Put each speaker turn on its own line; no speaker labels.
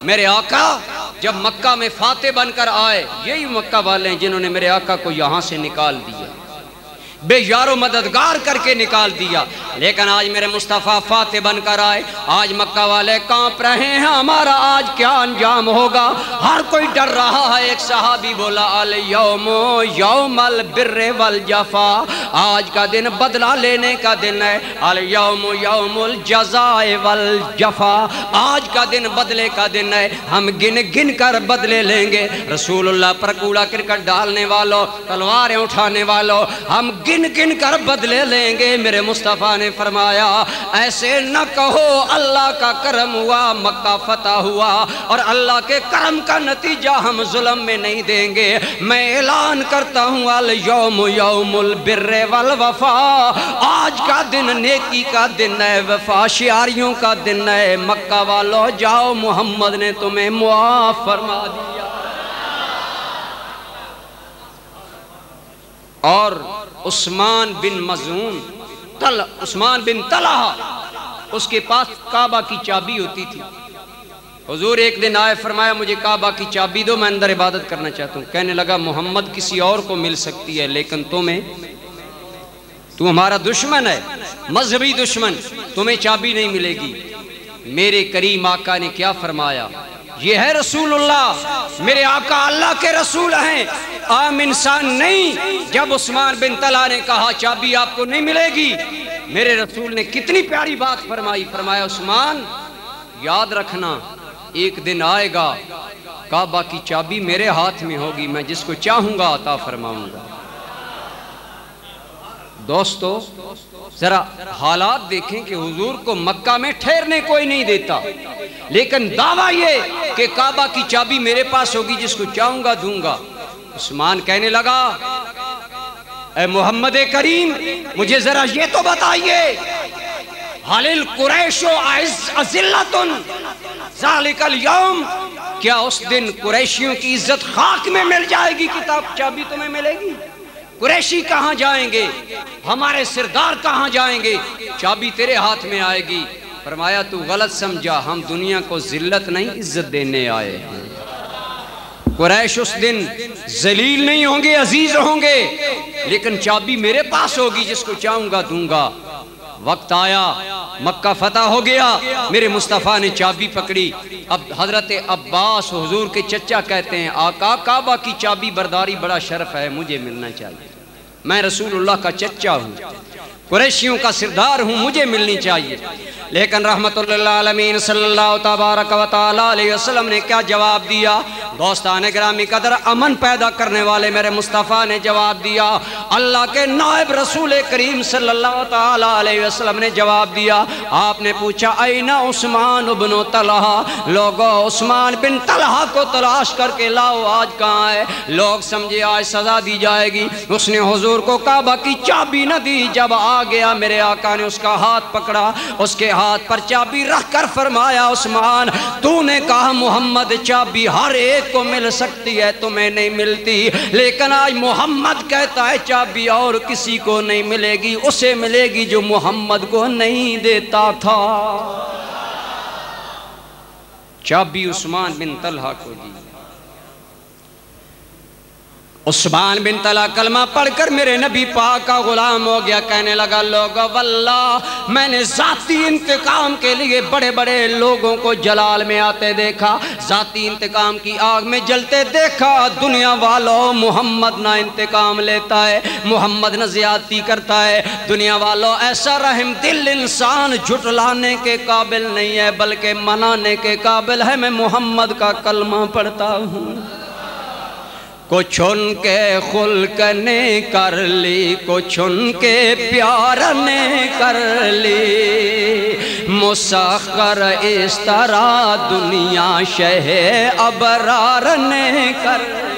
میرے آقا جب مکہ میں فاتح بن کر آئے، یہی مکہ والے ہیں جنہوں نے میرے آقا کو یہاں سے نکال دیا، بے یار و مددگار کر کے نکال دیا، لیکن آج میرے مصطفیٰ فاتح بن کر آئے، آج مکہ والے کانپ رہے ہیں ہمارا آج کیا انجام ہوگا، ہر کوئی ڈر رہا ہے۔ ایک صحابی بولا الیوم یوم البر والجفا، آج کا دن بدلہ لینے کا دن ہے، الیوم یوم الجزاء والجفا، آج کا دن بدلے کا دن ہے، ہم گن گن کر بدلے لیں گے۔ رسول اللہ پر کوڑا کرکٹ ڈالنے والوں، تلواریں اٹھانے والوں، ہم گن گن کر بدلے لیں گے۔ میرے مصطفیٰ نے فرمایا ایسے نہ کہو، اللہ کا کرم ہوا، مکہ فتح ہوا، اور اللہ کے کرم کا نتیجہ ہم ظلم میں نہیں دیں گے۔ میں اعلان کرتا ہوں الیوم یوم البر والوفا، آج کا دن نیکی کا دن ہے، وفاشیاریوں کا دن ہے۔ مکہ والو جاؤ، محمد نے تمہیں معاف فرما دیا۔ اور عثمان بن مظعون، عثمان بن طلحہ، اس کے پاس کعبہ کی چابی ہوتی تھی۔ حضور ایک دن آئے، فرمایا مجھے کعبہ کی چابی دو، میں اندر عبادت کرنا چاہتا ہوں۔ کہنے لگا محمد کسی اور کو مل سکتی ہے، لیکن تمہیں، تو ہمارا دشمن ہے، مذہبی دشمن، تمہیں چابی نہیں ملے گی۔ میرے کریم آقا نے کیا فرمایا؟ یہ ہے رسول اللہ، میرے آقا اللہ کے رسول ہیں، عام انسان نہیں۔ جب عثمان بن طلحہ نے کہا چابی آپ کو نہیں ملے گی، میرے رسول نے کتنی پیاری بات فرمائی، فرمایا عثمان یاد رکھنا ایک دن آئے گا کعبہ کی چابی میرے ہاتھ میں ہوگی، میں جس کو چاہوں گا عطا فرماؤں گا۔ دوستو ذرا حالات دیکھیں کہ حضور کو مکہ میں ٹھہرنے کوئی نہیں دیتا، لیکن دعویٰ یہ کہ کعبہ کی چابی میرے پاس ہوگی، جس کو چاہوں گا دوں گا۔ عثمان کہنے لگا اے محمد کریم مجھے ذرا یہ تو بتائیے، حل القریش اذلۃ ذالک الیوم، کیا اس دن قریشیوں کی عزت خاک میں مل جائے گی؟ کتاب چابی تمہیں ملے گی؟ قریشی کہاں جائیں گے؟ ہمارے سردار کہاں جائیں گے؟ چابی تیرے ہاتھ میں آئے گی۔ فرمایا تو غلط سمجھا، ہم دنیا کو ذلت نہیں عزت دینے آئے ہیں۔ قریش اس دن ذلیل نہیں ہوں گے، عزیز ہوں گے، لیکن چابی میرے پاس ہوگی، جس کو چاہوں گا دوں گا۔ وقت آیا، مکہ فتح ہو گیا، میرے مصطفیٰ نے چابی پکڑی۔ اب حضرت عباس حضور کے چچا کہتے ہیں آقا کعبہ کی چابی برداری بڑا شرف ہے، مجھے ملنا چاہیے، میں رسول اللہ کا چچا ہوں، قریشیوں کا سردار ہوں، مجھے ملنی چاہیے۔ لیکن رحمت اللہ عالمین صلی اللہ تبارک و تعالی علیہ وسلم نے کیا جواب دیا؟ دوستان گرامی قدر، امن پیدا کرنے والے میرے مصطفیٰ نے جواب دیا، اللہ کے نائب رسول کریم صلی اللہ تعالی علیہ وسلم نے جواب دیا۔ آپ نے پوچھا این عثمان بن طلحہ، لوگو عثمان بن طلحہ کو تلاش کر کے لاؤ، آج کہاں ہے؟ لوگ سمجھے آج سزا دی جائے گی، اس نے حضور کو کعبہ کی چابی نہ دی۔ جب آ گیا میرے آقا نے اس کا ہاتھ پکڑا، اس کے ہاتھ پر چابی رکھ کر فرمایا عثمان تو نے کہا محمد چابی ہر ایک کو مل سکتی ہے، تمہیں نہیں ملتی، لیکن آج محمد کہتا ہے چابی اور کسی کو نہیں ملے گی، اسے ملے گی جو محمد کو نہیں دیتا تھا۔ چابی عثمان بن طلحہ کو دی۔ عثمان بن طلحہ کلمہ پڑھ کر میرے نبی پاک کا غلام ہو گیا، کہنے لگا لوگو واللہ میں نے ذاتی انتقام کے لیے بڑے بڑے لوگوں کو جلال میں آتے دیکھا، ذاتی انتقام کی آگ میں جلتے دیکھا، دنیا والوں محمد نہ انتقام لیتا ہے، محمد نہ زیادتی کرتا ہے، دنیا والوں ایسا رحم دل انسان جھٹلانے کے قابل نہیں ہے بلکہ منانے کے قابل ہے۔ میں محمد کا کلمہ پڑھتا ہوں، کچھ ان کے خلق نے کر لی، کچھ ان کے پیار نے کر لی، مسخر اس طرح دنیا شہ ابرار نے کر لی۔